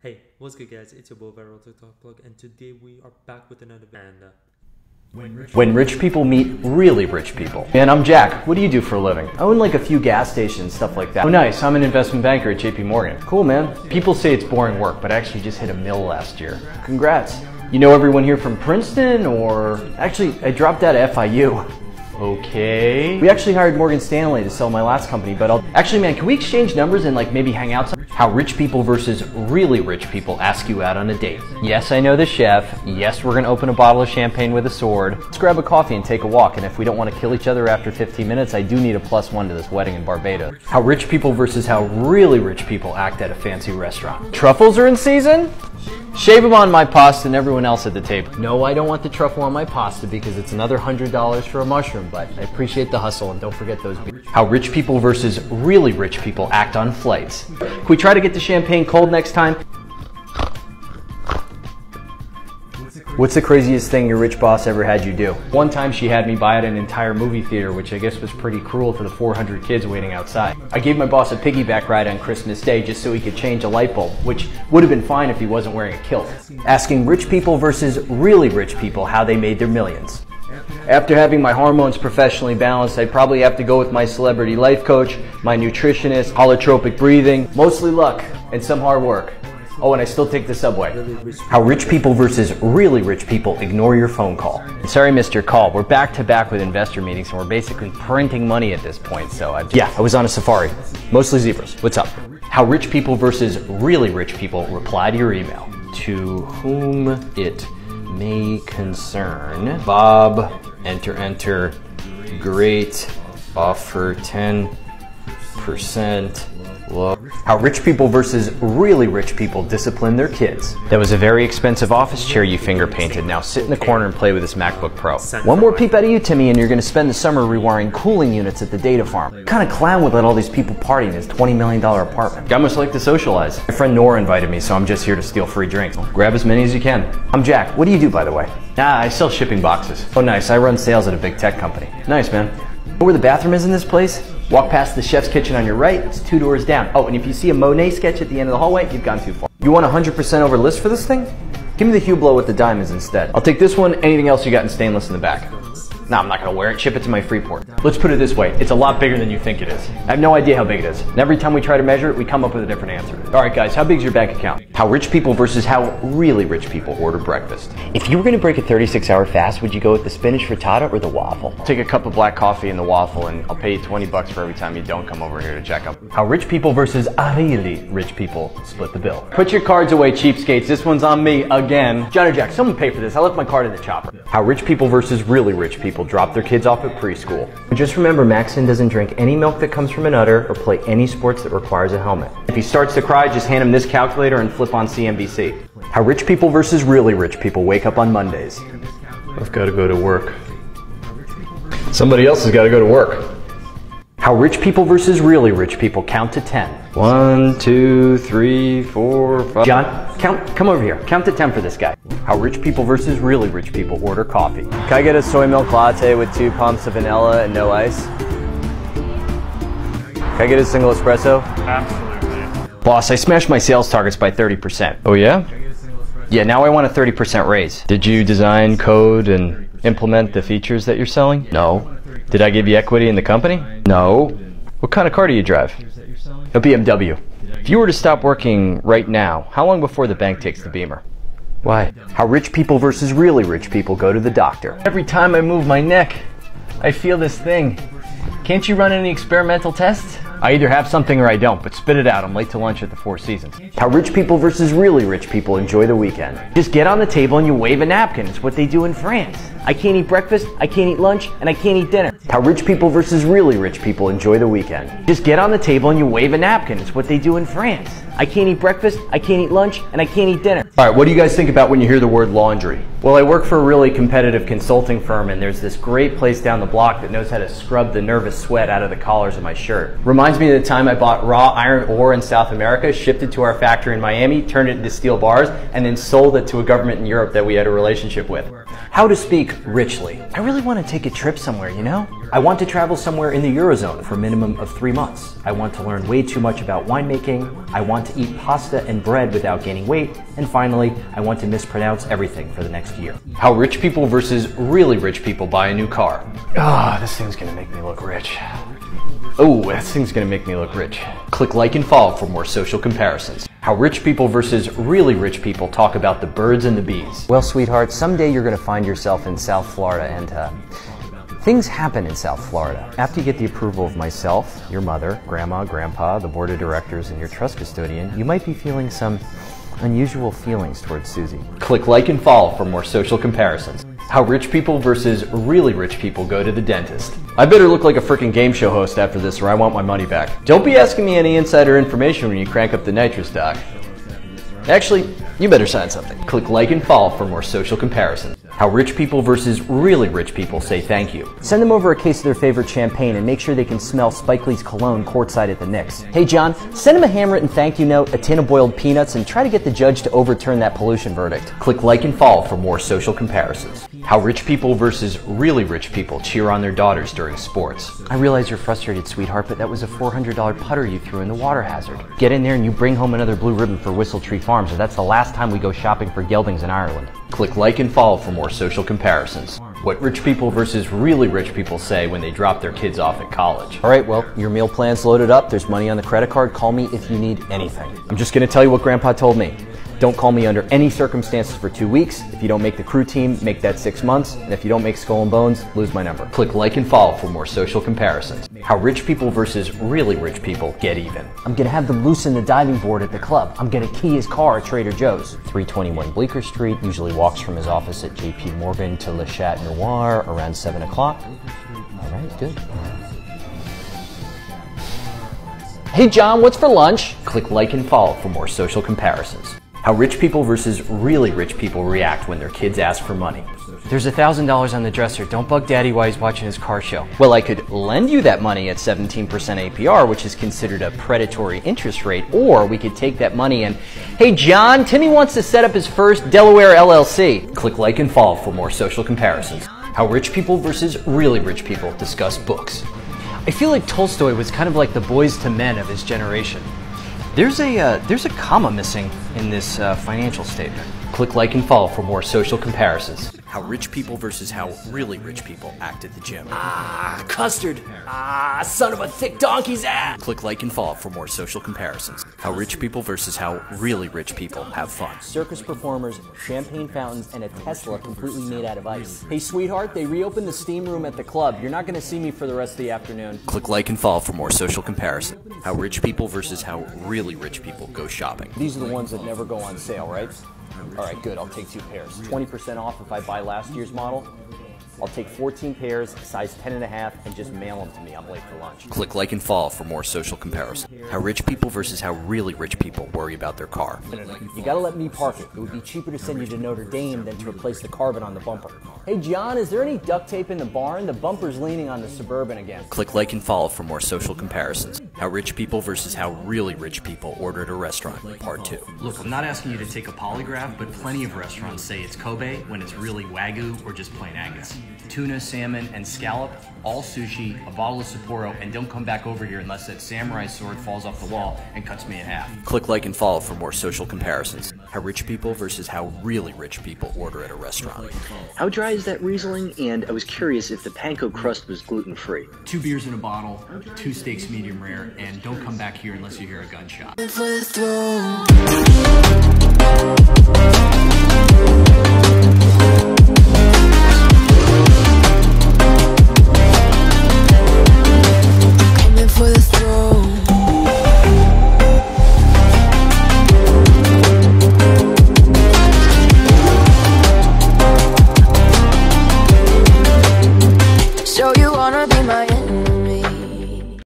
Hey, what's good guys, it's your boy Viral TikTok Plug, and today we are back with another video. When rich people meet really rich people. And I'm Jack. What do you do for a living? I own like a few gas stations, stuff like that. Oh nice, I'm an investment banker at JP Morgan. Cool man. People say it's boring work, but I actually just hit a mill last year. Congrats. You know everyone here from Princeton or... Actually, I dropped out of FIU. Okay. We actually hired Morgan Stanley to sell my last company, but Actually man, can we exchange numbers and like maybe hang out some? How rich people versus really rich people ask you out on a date. Yes, I know the chef. Yes, we're gonna open a bottle of champagne with a sword. Let's grab a coffee and take a walk, and if we don't want to kill each other after 15 minutes, I do need a +1 to this wedding in Barbados. How rich people versus how really rich people act at a fancy restaurant. Truffles are in season? Shave them on my pasta and everyone else at the table. No, I don't want the truffle on my pasta because it's another $100 for a mushroom, but I appreciate the hustle and don't forget those beers. How rich people versus really rich people act on flights. Can we try to get the champagne cold next time? What's the craziest thing your rich boss ever had you do? One time she had me buy out an entire movie theater, which I guess was pretty cruel for the 400 kids waiting outside. I gave my boss a piggyback ride on Christmas Day just so he could change a light bulb, which would have been fine if he wasn't wearing a kilt. Asking rich people versus really rich people how they made their millions. After having my hormones professionally balanced, I'd probably have to go with my celebrity life coach, my nutritionist, holotropic breathing, mostly luck, and some hard work. Oh, and I still take the subway. How rich people versus really rich people ignore your phone call. Sorry, missed your call. We're back to back with investor meetings and we're basically printing money at this point. So I was on a safari. Mostly zebras. What's up? How rich people versus really rich people reply to your email. To whom it may concern. Bob, enter, great, offer 10%. Low. How rich people versus really rich people discipline their kids. That was a very expensive office chair you finger painted. Now sit in the corner and play with this MacBook Pro. One more peep out of you, Timmy, and you're going to spend the summer rewiring cooling units at the data farm. What kind of clown would let all these people party in his $20 million apartment? Guy must like to socialize. My friend Nora invited me, so I'm just here to steal free drinks. Grab as many as you can. I'm Jack. What do you do, by the way? I sell shipping boxes. Oh nice, I run sales at a big tech company. Nice, man. Know where the bathroom is in this place? Walk past the chef's kitchen on your right, it's 2 doors down. Oh, and if you see a Monet sketch at the end of the hallway, you've gone too far. You want 100% over list for this thing? Give me the Hublot with the diamonds instead. I'll take this one, anything else you got in stainless in the back. No, I'm not gonna wear it, ship it to my Freeport. Let's put it this way, it's a lot bigger than you think it is. I have no idea how big it is. And every time we try to measure it, we come up with a different answer. All right guys, how big is your bank account? How rich people versus how really rich people order breakfast. If you were gonna break a 36-hour fast, would you go with the spinach frittata or the waffle? Take a cup of black coffee and the waffle and I'll pay you 20 bucks for every time you don't come over here to check up. How rich people versus really rich people split the bill. Put your cards away, cheapskates. This one's on me again. John or Jack, someone pay for this. I left my card in the chopper. How rich people versus really rich people drop their kids off at preschool. Just remember, Maxon doesn't drink any milk that comes from an udder or play any sports that requires a helmet. If he starts to cry, just hand him this calculator and flip on CNBC. How rich people versus really rich people wake up on Mondays. I've got to go to work. Somebody else has got to go to work. How rich people versus really rich people count to 10. 1, 2, 3, 4, 5. John, come over here. Count to 10 for this guy. How rich people versus really rich people order coffee. Can I get a soy milk latte with 2 pumps of vanilla and no ice? Can I get a single espresso? Absolutely. Boss, I smashed my sales targets by 30%. Oh yeah? Yeah, now I want a 30% raise. Did you design, code, and implement the features that you're selling? No. Did I give you equity in the company? No. What kind of car do you drive? A BMW. If you were to stop working right now, how long before the bank takes the Beamer? Why? How rich people versus really rich people go to the doctor. Every time I move my neck, I feel this thing. Can't you run any experimental tests? I either have something or I don't, but spit it out. I'm late to lunch at the Four Seasons. How rich people versus really rich people enjoy the weekend. Just get on the table and you wave a napkin. It's what they do in France. I can't eat breakfast, I can't eat lunch, and I can't eat dinner. How rich people versus really rich people enjoy the weekend. Just get on the table and you wave a napkin. It's what they do in France. I can't eat breakfast, I can't eat lunch, and I can't eat dinner. All right, what do you guys think about when you hear the word laundry? Well, I work for a really competitive consulting firm, and there's this great place down the block that knows how to scrub the nervous sweat out of the collars of my shirt. Reminds me of the time I bought raw iron ore in South America, shipped it to our factory in Miami, turned it into steel bars, and then sold it to a government in Europe that we had a relationship with. How to speak richly. I really want to take a trip somewhere, you know? I want to travel somewhere in the Eurozone for a minimum of 3 months. I want to learn way too much about winemaking. I want to eat pasta and bread without gaining weight. And finally, I want to mispronounce everything for the next year. How rich people versus really rich people buy a new car. This thing's gonna make me look rich. Oh, that thing's gonna make me look rich. Click like and follow for more social comparisons. How rich people versus really rich people talk about the birds and the bees. Well, sweetheart, someday you're gonna find yourself in South Florida and things happen in South Florida. After you get the approval of myself, your mother, grandma, grandpa, the board of directors, and your trust custodian, you might be feeling some unusual feelings towards Susie. Click like and follow for more social comparisons. How rich people versus really rich people go to the dentist. I better look like a freaking game show host after this or I want my money back. Don't be asking me any insider information when you crank up the nitrous, doc. Actually, you better sign something. Click like and follow for more social comparisons. How rich people versus really rich people say thank you. Send them over a case of their favorite champagne and make sure they can smell Spike Lee's cologne courtside at the Knicks. Hey John, send them a handwritten thank you note, a tin of boiled peanuts, and try to get the judge to overturn that pollution verdict. Click like and follow for more social comparisons. How rich people versus really rich people cheer on their daughters during sports. I realize you're frustrated, sweetheart, but that was a $400 putter you threw in the water hazard. Get in there and you bring home another blue ribbon for Whistle Tree Farms, or that's the last time we go shopping for geldings in Ireland. Click like and follow for more social comparisons. What rich people versus really rich people say when they drop their kids off at college. All right, well, your meal plan's loaded up. There's money on the credit card. Call me if you need anything. I'm just going to tell you what Grandpa told me. Don't call me under any circumstances for 2 weeks. If you don't make the crew team, make that 6 months. And if you don't make Skull and Bones, lose my number. Click like and follow for more social comparisons. How rich people versus really rich people get even. I'm gonna have them loosen the diving board at the club. I'm gonna key his car at Trader Joe's. 321 Bleecker Street, usually walks from his office at JP Morgan to Le Chat Noir around 7 o'clock. All right, good. Hey John, what's for lunch? Click like and follow for more social comparisons. How rich people versus really rich people react when their kids ask for money. There's $1,000 on the dresser. Don't bug Daddy while he's watching his car show. Well, I could lend you that money at 17% APR, which is considered a predatory interest rate, or we could take that money and, hey John, Timmy wants to set up his first Delaware LLC. Click like and follow for more social comparisons. How rich people versus really rich people discuss books. I feel like Tolstoy was kind of like the Boys to Men of his generation. There's a comma missing in this financial statement. Click like and follow for more social comparisons. How rich people versus how really rich people act at the gym. Custard. Son of a thick donkey's ass. Click like and follow for more social comparisons. How rich people versus how really rich people have fun. Circus performers, champagne fountains, and a Tesla completely made out of ice. Hey sweetheart, they reopened the steam room at the club. You're not gonna see me for the rest of the afternoon. Click like and follow for more social comparison. How rich people versus how really rich people go shopping. These are the ones that never go on sale, right? All right, good, I'll take 2 pairs. 20% off if I buy last year's model. I'll take 14 pairs, size 10.5, and just mail them to me. I'm late for lunch. Click like and follow for more social comparison. How rich people versus how really rich people worry about their car. No. You gotta let me park it. It would be cheaper to send you to Notre Dame than to replace the carbon on the bumper. Hey John, is there any duct tape in the barn? The bumper's leaning on the Suburban again. Click like and follow for more social comparisons. How rich people versus how really rich people order at a restaurant, part 2. Look, I'm not asking you to take a polygraph, but plenty of restaurants say it's Kobe when it's really Wagyu or just plain Angus. Tuna, salmon, and scallop, all sushi, a bottle of Sapporo, and don't come back over here unless that samurai sword falls off the wall and cuts me in half. Click like and follow for more social comparisons. How rich people versus how really rich people order at a restaurant. How dry is that Riesling? And I was curious if the panko crust was gluten-free. 2 beers in a bottle, 2 steaks medium rare, and don't come back here unless you hear a gunshot.